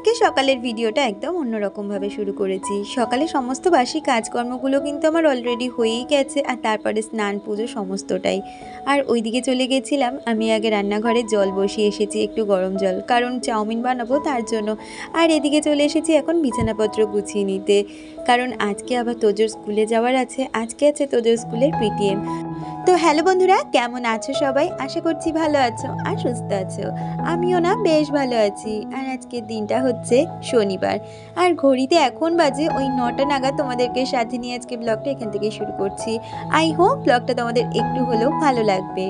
আজকে সকালের ভিডিওটা একদম অন্যরকমভাবে শুরু করেছি। সকালে সমস্ত বাসি কাজকর্মগুলো কিন্তু আমার অলরেডি হয়েই গেছে, আর তারপরে স্নান পুজো সমস্তটাই। আর ওইদিকে চলে গেছিলাম, আমি আগে রান্নাঘরে জল বসিয়ে এসেছি, একটু গরম জল, কারণ চাউমিন বানাবো তার জন্য। আর এদিকে চলে এসেছি এখন বিছানাপত্র গুছিয়ে নিতে, কারণ আজকে আবার তোজোর স্কুলে যাওয়ার আছে। আজকে আছে তোজোর স্কুলের পিটিএম। তো হ্যালো বন্ধুরা, কেমন আছো সবাই? আশা করছি ভালো আছো আর সুস্থ আছো। আমিও না বেশ ভালো আছি। আর আজকের দিনটা হচ্ছে শনিবার, আর ঘড়িতে এখন বাজে ওই 9টা নাগাদ। তোমাদেরকে সাথে নিয়ে আজকে ব্লগটা এখান থেকে শুরু করছি। আই হোপ ব্লগটা তোমাদের একটু হলেও ভালো লাগবে।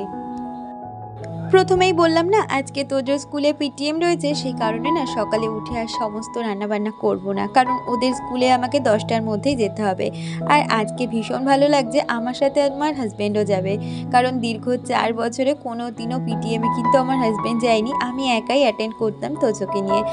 প্রথমেই বললাম না, আজকে তোজোর স্কুলে পিটিএম রয়েছে, সেই কারণে না সকালে উঠে আর সমস্ত রান্নাবান্না করব না, কারণ ওদের স্কুলে আমাকে 10টার মধ্যেই যেতে হবে। আর আজকে ভীষণ ভালো লাগছে, আমার সাথে আমার হাজব্যান্ডও যাবে, কারণ দীর্ঘ 4 বছরে কোনো দিনও পিটিএমে কিন্তু আমার হাজব্যান্ড যায়নি, আমি একাই অ্যাটেন্ড করতাম তোজোকে নিয়ে।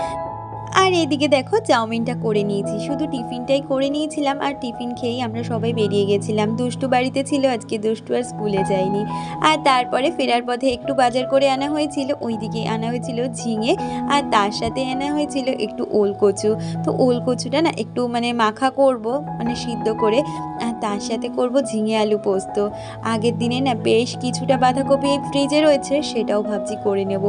আর এদিকে দেখো চাউমিনটা করে নিয়েছি, শুধু টিফিনটাই করে নিয়েছিলাম, আর টিফিন খেয়েই আমরা সবাই বেরিয়ে গেছিলাম। দুষ্টু বাড়িতে ছিল আজকে, দুষ্টু আর স্কুলে যায়নি। আর তারপরে ফেরার পথে একটু বাজার করে আনা হয়েছিল, ওইদিকে আনা হয়েছিল ঝিঙে, আর তার সাথে আনা হয়েছিল একটু ওলকচু। তো ওলকচুটা না একটু মাখা করব, সিদ্ধ করে, আর তার সাথে করব ঝিঙে আলু পোস্ত। আগের দিনে না বেশ কিছুটা বাঁধাকপি ফ্রিজে রয়েছে, সেটাও ভাবছি করে নেব।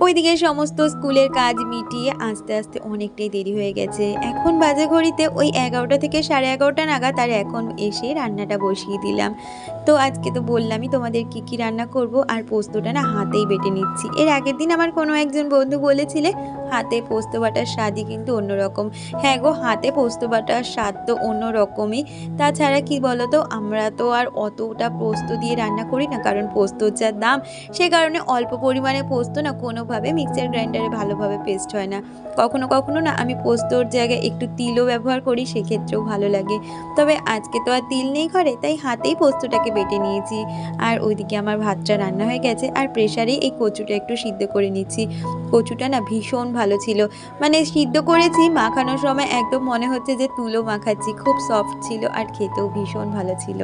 ওইদিকে সমস্ত স্কুলের কাজ মিটিয়ে আস্তে আস্তে অনেকটাই দেরি হয়ে গেছে। এখন বাজে ঘড়িতে ওই 11টা থেকে 11:30 নাগাদ, আর এখন এসে রান্নাটা বসিয়ে দিলাম। তো আজকে তো বললামই তোমাদের কি রান্না করব, আর পোস্তটা না হাতেই বেটে নিচ্ছি। এর আগের দিন আমার কোনো একজন বন্ধু বলেছিলে হাতে পোস্ত বাটার স্বাদই কিন্তু অন্যরকম। হ্যাঁ গো, হাতে পোস্ত বাটার স্বাদ তো অন্যরকমই। তাছাড়া কি বলো তো, আমরা তো আর অতটা পোস্ত দিয়ে রান্না করি না, কারণ পোস্তর যা দাম, সে কারণে অল্প পরিমাণে পোস্ত না কোনোভাবে মিক্সার গ্রাইন্ডারে ভালোভাবে পেস্ট হয় না। কখনো কখনো না আমি পোস্তর জায়গায় একটু তিলও ব্যবহার করি, সেক্ষেত্রেও ভালো লাগে। তবে আজকে তো আর তিল নেই ঘরে, তাই হাতেই পোস্তটাকে বেটে নিয়েছি। আর ওইদিকে আমার ভাতটা রান্না হয়ে গেছে, আর প্রেসারেই এই কচুটা একটু সিদ্ধ করে নিচ্ছি। কচুটা না ভীষণ ভালো ছিল, সিদ্ধ করেছি, মাখানোর সময় একদম মনে হচ্ছে যে তুলো মাখাচ্ছি। খুব সফট ছিল, আর খেতেও ভীষণ ভালো ছিল।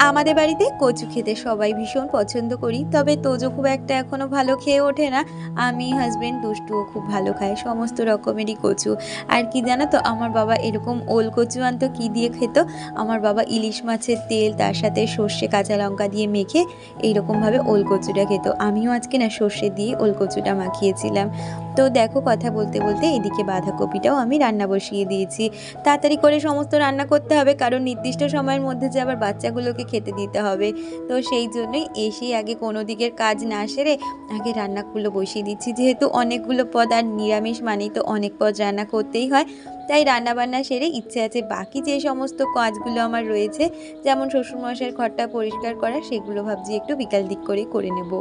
আমাদের বাড়িতে কচু খেতে সবাই ভীষণ পছন্দ করি, তবে তোজো খুব একটা এখনও ভালো খেয়ে ওঠে না। আমি, হাজব্যান্ড, দুষ্টুও খুব ভালো খায় সমস্ত রকমেরই কচু। আর কি জানো তো, আমার বাবা এরকম ওল কচু আনতো, কি দিয়ে খেত, আমার বাবা ইলিশ মাছের তেল, তার সাথে সর্ষে কাঁচা লঙ্কা দিয়ে মেখে এইরকমভাবে ওল কচুটা খেত। আমিও আজকে না সর্ষে দিয়ে ওল কচুটা মাখিয়েছিলাম। তো দেখো, কথা বলতে বলতে এদিকে বাঁধাকপিটাও আমি রান্না বসিয়ে দিয়েছি। তাড়াতাড়ি করে সমস্ত রান্না করতে হবে, কারণ নির্দিষ্ট সময়ের মধ্যে যে আবার বাচ্চাগুলোকে খেতে দিতে হবে। তো সেই জন্যই এসেই আগে কোনো দিকের কাজ না সেরে আগে রান্নাগুলো বসিয়ে দিচ্ছি, যেহেতু অনেকগুলো পদ, আর নিরামিষ মানেই তো অনেক পদ রান্না করতেই হয়। তাই রান্নাবান্না সেরে ইচ্ছে আছে বাকি যে সমস্ত কাজগুলো আমার রয়েছে, যেমন শ্বশুরমশাইয়ের ঘরটা পরিষ্কার করা, সেগুলো ভাবছি একটু বিকাল দিক করে নেব।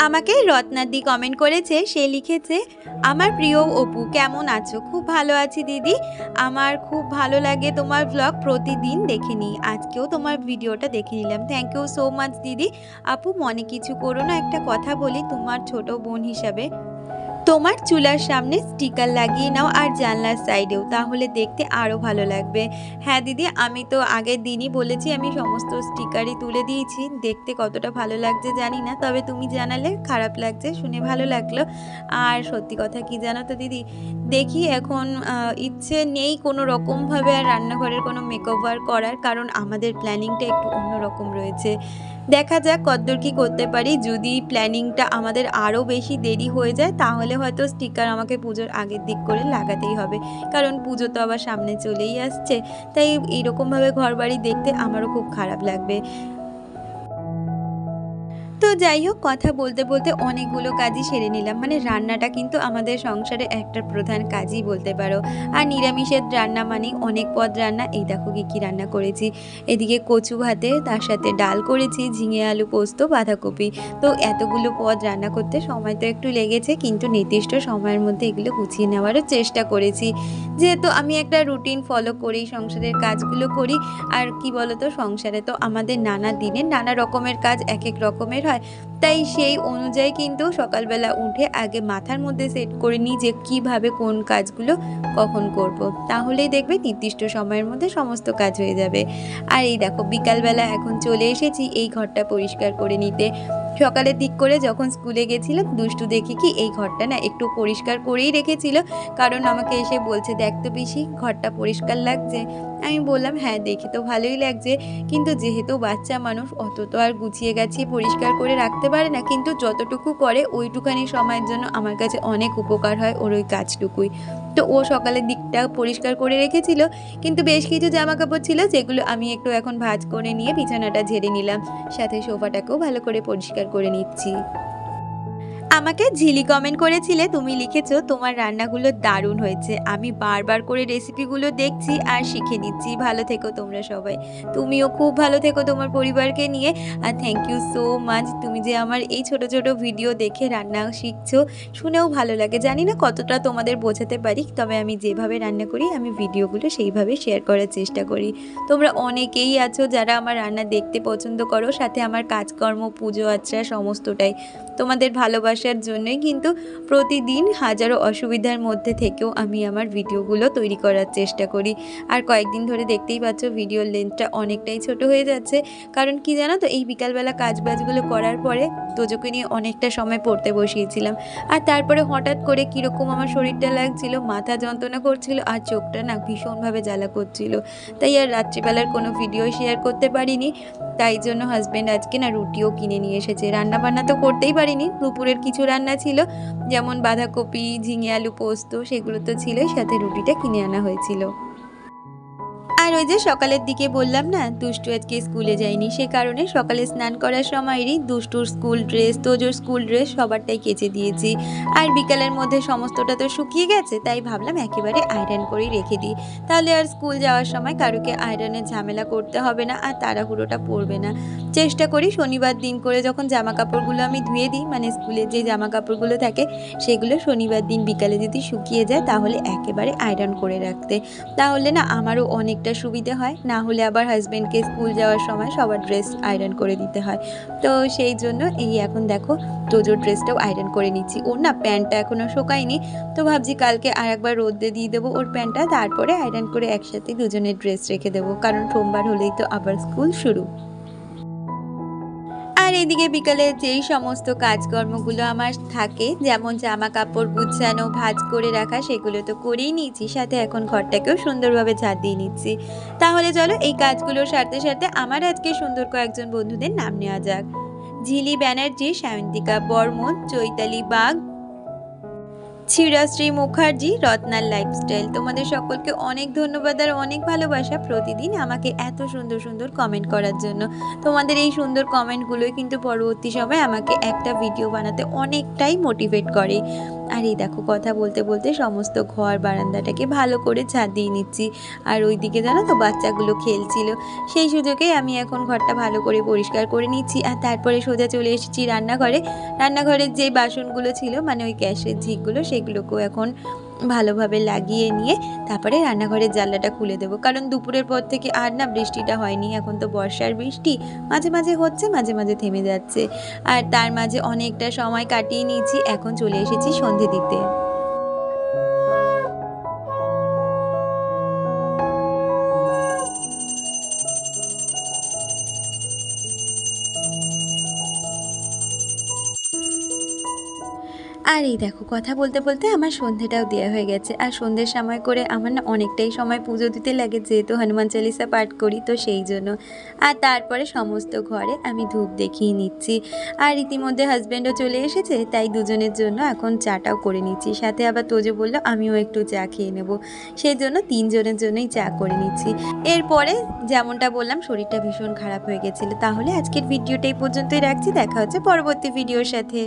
আমাকে রত্নাদি কমেন্ট করেছে, সে লিখেছে, আমার প্রিয় অপু কেমন আছো? খুব ভালো আছি দিদি, আমার খুব ভালো লাগে তোমার ব্লগ, প্রতিদিন দেখে নিই, আজকেও তোমার ভিডিওটা দেখে নিলাম। থ্যাংক ইউ সো মাচ দিদি। আপু মনে কিছু করো না, একটা কথা বলি তোমার ছোট বোন হিসাবে, তোমার চুলার সামনে স্টিকার লাগিয়ে নাও, আর জানলার সাইডেও, তাহলে দেখতে আরও ভালো লাগবে। হ্যাঁ দিদি, আমি তো আগের দিনই বলেছি, আমি সমস্ত স্টিকারই তুলে দিয়েছি। দেখতে কতটা ভালো লাগছে জানি না, তবে তুমি জানালে খারাপ লাগছে, শুনে ভালো লাগলো। আর সত্যি কথা কি জানো তো দিদি, দেখি এখন ইচ্ছে নেই কোনো রকমভাবে আর রান্নাঘরের কোনো মেকওভার করার, কারণ আমাদের প্ল্যানিংটা একটু অন্যরকম রয়েছে। দেখা যাক কতদূর কি করতে পারি। যদি প্ল্যানিংটা আমাদের আরও বেশি দেরি হয়ে যায়, তাহলে হয়তো স্টিকার আমাকে পুজোর আগের দিক করে লাগাতেই হবে, কারণ পুজো তো আবার সামনে চলেই আসছে। তাই এইরকমভাবে ঘরবাড়ি দেখতে আমারও খুব খারাপ লাগবে। তো যাই হোক, কথা বলতে বলতে অনেকগুলো কাজই সেরে নিলাম। রান্নাটা কিন্তু আমাদের সংসারে একটা প্রধান কাজই বলতে পারো। আর নিরামিষের রান্না অনেক পদ রান্না। এই দেখো কি রান্না করেছি, এদিকে কচু ভাতে, তার সাথে ডাল করেছি, ঝিঙে আলু পোস্ত, বাঁধাকপি। তো এতগুলো পদ রান্না করতে সময় তো একটু লেগেছে, কিন্তু নির্দিষ্ট সময়ের মধ্যে এগুলো গুছিয়ে নেওয়ারও চেষ্টা করেছি, যেহেতু আমি একটা রুটিন ফলো করেই সংসারের কাজগুলো করি। আর কি বলতো, সংসারে তো আমাদের নানা দিনের নানা রকমের কাজ এক এক রকমের হয়, তাই সেই অনুযায়ী কিন্তু সকালবেলা উঠে আগে মাথার মধ্যে সেট করে নিই যে কিভাবে কোন কাজগুলো কখন করব, তাহলেই দেখবে নির্দিষ্ট সময়ের মধ্যে সমস্ত কাজ হয়ে যাবে। আর এই দেখো বিকালবেলা এখন চলে এসেছি এই ঘরটা পরিষ্কার করে নিতে। সকালের দিক করে যখন স্কুলে গেছিলাম দুষ্টু দেখি কি এই ঘরটা না একটু পরিষ্কার করেই রেখেছিল, কারণ আমাকে এসে বলছে দেখ তো পিসি ঘরটা পরিষ্কার লাগছে। আমি বললাম হ্যাঁ দেখে তো ভালোই লাগছে, কিন্তু যেহেতু বাচ্চা মানুষ অত তো আর গুছিয়ে গাছিয়ে পরিষ্কার করে রাখতে পারে না, কিন্তু যতটুকু করে ওইটুখানি সময়ের জন্য আমার কাছে অনেক উপকার হয় ওর ওই কাজটুকুই। তো ও সকালের দিকটা পরিষ্কার করে রেখেছিল, কিন্তু বেশ কিছু জামা কাপড় ছিল যেগুলো আমি একটু এখন ভাঁজ করে নিয়ে বিছানাটা ঝেড়ে নিলাম, সাথে সোফাটাকেও ভালো করে পরিষ্কার করে নিচ্ছি। আমাকে ঝিলি কমেন্ট করেছিলে, তুমি লিখেছো তোমার রান্নাগুলো দারুণ হয়েছে। আমি বারবার করে রেসিপিগুলো দেখছি আর শিখে নিচ্ছি। ভালো থেকো তোমরা সবাই, তুমিও খুব ভালো থেকো তোমার পরিবারকে নিয়ে। আর থ্যাংক ইউ সো মাচ, তুমি যে আমার এই ছোট ছোট ভিডিও দেখে রান্না শিখছো, শুনেও ভালো লাগে। জানি না কতটা তোমাদের বোঝাতে পারি, তবে আমি যেভাবে রান্না করি আমি ভিডিওগুলো সেইভাবে শেয়ার করার চেষ্টা করি। তোমরা অনেকেই আছো যারা আমার রান্না দেখতে পছন্দ করো, সাথে আমার কাজকর্ম পুজো আচ্ছা সমস্তটাই তোমাদের ভালোবাসার জন্যই কিন্তু প্রতিদিন হাজারো অসুবিধার মধ্যে থেকেও আমি আমার ভিডিওগুলো তৈরি করার চেষ্টা করি। আর কয়েকদিন ধরে দেখতেই পাচ্ছ ভিডিওর লেন্থটা অনেকটাই ছোট হয়ে যাচ্ছে, কারণ কি জানো তো এই বিকালবেলা কাজবাজগুলো করার পরে তোজোকে নিয়ে অনেকটা সময় পড়তে বসিয়েছিলাম, আর তারপরে হঠাৎ করে কীরকম আমার শরীরটা লাগছিল, মাথা যন্ত্রণা করছিল আর চোখটা না ভীষণভাবে জ্বালা করছিল, তাই আর রাত্রিবেলার কোনো ভিডিও শেয়ার করতে পারিনি। তাই জন্য হাজব্যান্ড আজকে না রুটিও কিনে নিয়ে এসেছে। রান্না বান্না তো করতেই পারিনি, দুপুরের কিছু রান্না ছিল যেমন বাঁধাকপি ঝিঙে আলু পোস্ত, সেগুলো তো ছিলই, সাথে রুটিটা কিনে আনা হয়েছিল। আর ওই যে সকালের দিকে বললাম না দুষ্টু আজকে স্কুলে যায়নি, সে কারণে সকালে স্নান করার সময়ই দুষ্টুর স্কুল ড্রেস তোজোর স্কুল ড্রেস সবারটাই কেচে দিয়েছি। আর বিকালের মধ্যে সমস্তটা তো শুকিয়ে গেছে, তাই ভাবলাম একেবারে আয়রন করেই রেখে দিই, তাহলে আর স্কুল যাওয়ার সময় কারোকে আয়রনের ঝামেলা করতে হবে না আর তাড়াহুড়োটা পড়বে না। চেষ্টা করি শনিবার দিন করে যখন জামা কাপড়গুলো আমি ধুয়ে দিই, মানে স্কুলের যে জামা কাপড়গুলো থাকে সেগুলো শনিবার দিন বিকালে যদি শুকিয়ে যায় তাহলে একেবারে আয়রন করে রাখতে, তাহলে না আমারও অনেকটা সুবিধে হয়। না হলে আবার হাজব্যান্ডকে স্কুল যাওয়ার সময় সবার ড্রেস আয়রন করে দিতে হয়। তো সেই জন্য এই এখন দেখো তোজোর ড্রেসটাও আয়রন করে নিচ্ছি। ওর না প্যান্টটা এখনও শুকায়নি, তো ভাবছি কালকে আর একবার রোদে দিয়ে দেবো ওর প্যান্টটা, তারপরে আয়রন করে একসাথে দুজনের ড্রেস রেখে দেবো, কারণ সোমবার হলেই তো আবার স্কুল শুরু। আর এদিকে বিকালে যেই সমস্ত কাজকর্মগুলো আমার থাকে, যেমন জামা কাপড় গুছানো ভাঁজ করে রাখা, সেগুলো তো করেই নিয়েছি, সাথে এখন ঘরটাকেও সুন্দরভাবে ঝাড় দিয়ে নিচ্ছি। তাহলে চলো এই কাজগুলোর সাথে সাথে আমার আজকে সুন্দর কয়েকজন বন্ধুদের নাম নেওয়া যাক। ঝিলি ব্যানার্জি, সায়ন্তিকা বর্মন, চৈতালি বাগ, শিরাশ্রী মুখার্জি, রত্নার লাইফস্টাইল। তোমাদের সকলকে অনেক ধন্যবাদ আর অনেক ভালোবাসা প্রতিদিন আমাকে এত সুন্দর সুন্দর কমেন্ট করার জন্য। তোমাদের এই সুন্দর কমেন্টগুলোই কিন্তু পরবর্তী সময় আমাকে একটা ভিডিও বানাতে অনেকটাই মোটিভেট করে। আর এই দেখো কথা বলতে বলতে সমস্ত ঘর বারান্দাটাকে ভালো করে ঝাড় দিয়ে নিচ্ছি। আর ওইদিকে জানো তো বাচ্চাগুলো খেলছিল, সেই সুযোগেই আমি এখন ঘরটা ভালো করে পরিষ্কার করে নিচ্ছি। আর তারপরে সোজা চলে এসেছি রান্নাঘরে। রান্নাঘরের যে বাসনগুলো ছিল মানে ওই গ্যাসের ঝিকগুলো, সেগুলোকেও এখন ভালোভাবে লাগিয়ে নিয়ে তারপরে রান্নাঘরের জানলাটা খুলে দেবো, কারণ দুপুরের পর থেকে আর না বৃষ্টিটা হয়নি। এখন তো বর্ষার বৃষ্টি মাঝে মাঝে হচ্ছে, মাঝে মাঝে থেমে যাচ্ছে, আর তার মাঝে অনেকটা সময় কাটিয়ে নিয়েছি। এখন চলে এসেছি সন্ধে দিতে। আর এই দেখো কথা বলতে বলতে আমার সন্ধেটাও দেওয়া হয়ে গেছে। আর সন্ধ্যের সময় করে আমার না অনেকটাই সময় পুজো দিতে লাগে, যেহেতু হনুমান চালিসা পাঠ করি, তো সেই জন্য। আর তারপরে সমস্ত ঘরে আমি ধূপ দেখিয়ে নিচ্ছি। আর ইতিমধ্যে হাজব্যান্ডও চলে এসেছে, তাই দুজনের জন্য এখন চাটাও করে নিচ্ছি। সাথে আবার তোজো বললো আমিও একটু চা খেয়ে নেব, সেই জন্য তিনজনের জন্যই চা করে নিচ্ছি। এরপরে যেমনটা বললাম শরীরটা ভীষণ খারাপ হয়ে গেছিলো। তাহলে আজকের ভিডিওটা এই পর্যন্তই রাখছি, দেখা হচ্ছে পরবর্তী ভিডিওর সাথে।